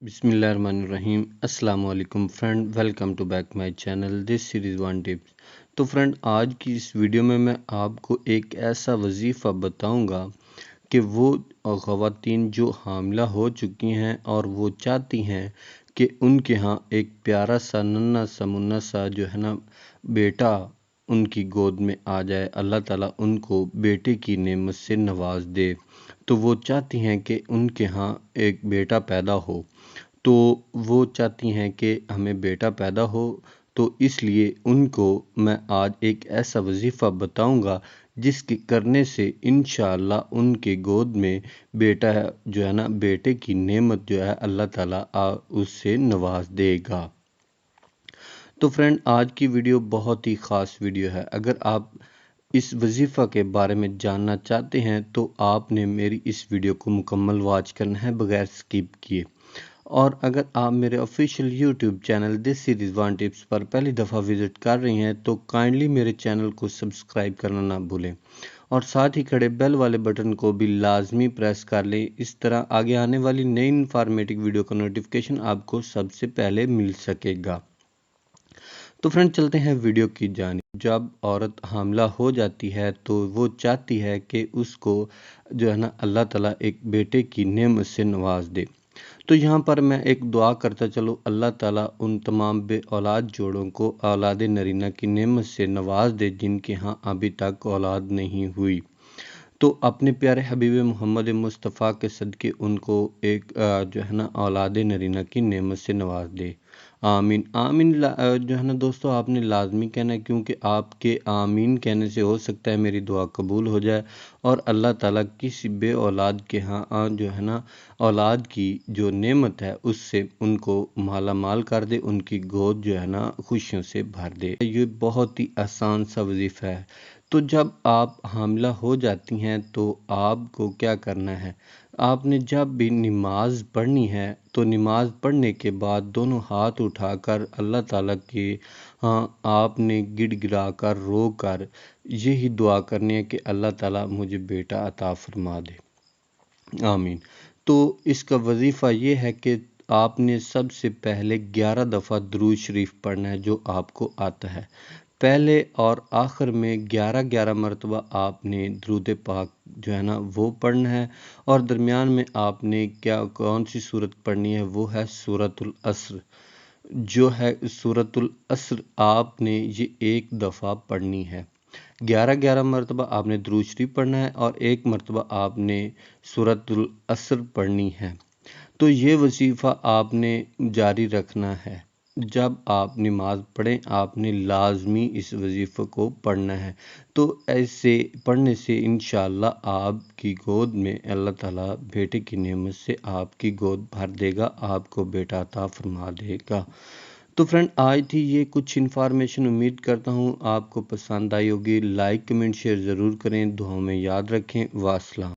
बिस्मिल्लाहिर्रहमानिर्रहीम। अस्सलाम वालेकुम friend, welcome to back my channel this series one tips. तो फ्रेंड, आज की इस वीडियो में मैं आपको एक ऐसा वजीफ़ा बताऊंगा कि वो ख़वातीन जो हामिला हो चुकी हैं और वो चाहती हैं कि उनके यहाँ एक प्यारा सा नन्हा सा मुन्ना सा जो है ना बेटा उनकी गोद में आ जाए, अल्लाह ताला उनको बेटे की नेमत से नवाज दे। तो वो चाहती हैं कि उनके यहाँ एक बेटा पैदा हो, तो वो चाहती हैं कि हमें बेटा पैदा हो। तो इसलिए उनको मैं आज एक ऐसा वजीफ़ा बताऊंगा जिसके करने से इंशाअल्लाह उनके गोद में बेटा जो है ना बेटे की नेमत जो है अल्लाह ताला उससे नवाज देगा। तो फ्रेंड, आज की वीडियो बहुत ही ख़ास वीडियो है। अगर आप इस वजीफ़ा के बारे में जानना चाहते हैं तो आपने मेरी इस वीडियो को मुकम्मल वॉच करना है बगैर स्किप किए। और अगर आप मेरे official YouTube channel this series one tips पर पहली दफ़ा विज़िट कर रही हैं तो काइंडली मेरे चैनल को सब्सक्राइब करना ना भूलें और साथ ही खड़े बेल वाले बटन को भी लाजमी प्रेस कर लें। इस तरह आगे आने वाली नई इन्फॉर्मेटिव वीडियो का नोटिफिकेशन आपको सबसे पहले मिल सकेगा। तो फ्रेंड, चलते हैं वीडियो की जानिब। जब औरत हामिला हो जाती है तो वो चाहती है कि उसको जो है ना अल्लाह ताला एक बेटे की नेमत से नवाज दे। तो यहाँ पर मैं एक दुआ करता चलो, अल्लाह ताला उन तमाम बे औलाद जोड़ों को औलाद नरीना की नेमत से नवाज दे जिनके यहाँ अभी तक औलाद नहीं हुई। तो अपने प्यारे हबीब मोहम्मद मुस्तफ़ा के सदक़े उनको एक जो है ना औलाद नरीना की नेमत से नवाज दे। आमीन आमीन। जो है ना दोस्तों, आपने लाजमी कहना है क्योंकि आपके आमीन कहने से हो सकता है मेरी दुआ कबूल हो जाए और अल्लाह ताला किसी बे औलाद के यहाँ जो है ना औलाद की जो नेमत है उससे उनको माला माल कर दे, उनकी गोद जो है ना खुशियों से भर दे। ये बहुत ही आसान सा वजीफ़ा है। तो जब आप हामिला हो जाती हैं तो आपको क्या करना है, आपने जब भी नमाज पढ़नी है तो नमाज पढ़ने के बाद दोनों हाथ उठाकर अल्लाह ताला के आपने गिड़गिड़ा कर रो कर यही दुआ करनी है कि अल्लाह ताला मुझे बेटा अता फरमा दे। आमीन। तो इसका वजीफ़ा ये है कि आपने सबसे पहले 11 दफ़ा दुरूद शरीफ पढ़ना है जो आपको आता है। पहले और आखिर में 11-11 मरतबा आपने दुरूद पाक जो है ना वो पढ़ना है और दरमियान में आपने कौन सी सूरत पढ़नी है, वो है सूरतुल असर। जो है सूरतुल असर आपने ये एक दफ़ा पढ़नी है। 11-11 मरतबा आपने दुरूद शरीफ पढ़ना है और एक मरतबा आपने सूरतुल असर पढ़नी है। तो ये वजीफ़ा आपने जारी रखना है। जब आप नमाज पढ़ें आपने लाजमी इस वजीफ़े को पढ़ना है। तो ऐसे पढ़ने से इंशाअल्लाह आपकी गोद में अल्लाह ताला बेटे की नेमत से आपकी गोद भर देगा, आपको बेटा अता फरमा देगा। तो फ्रेंड, आज थी ये कुछ इन्फॉर्मेशन, उम्मीद करता हूँ आपको पसंद आई होगी। लाइक कमेंट शेयर ज़रूर करें, दुआओं में याद रखें। वास्सलाम।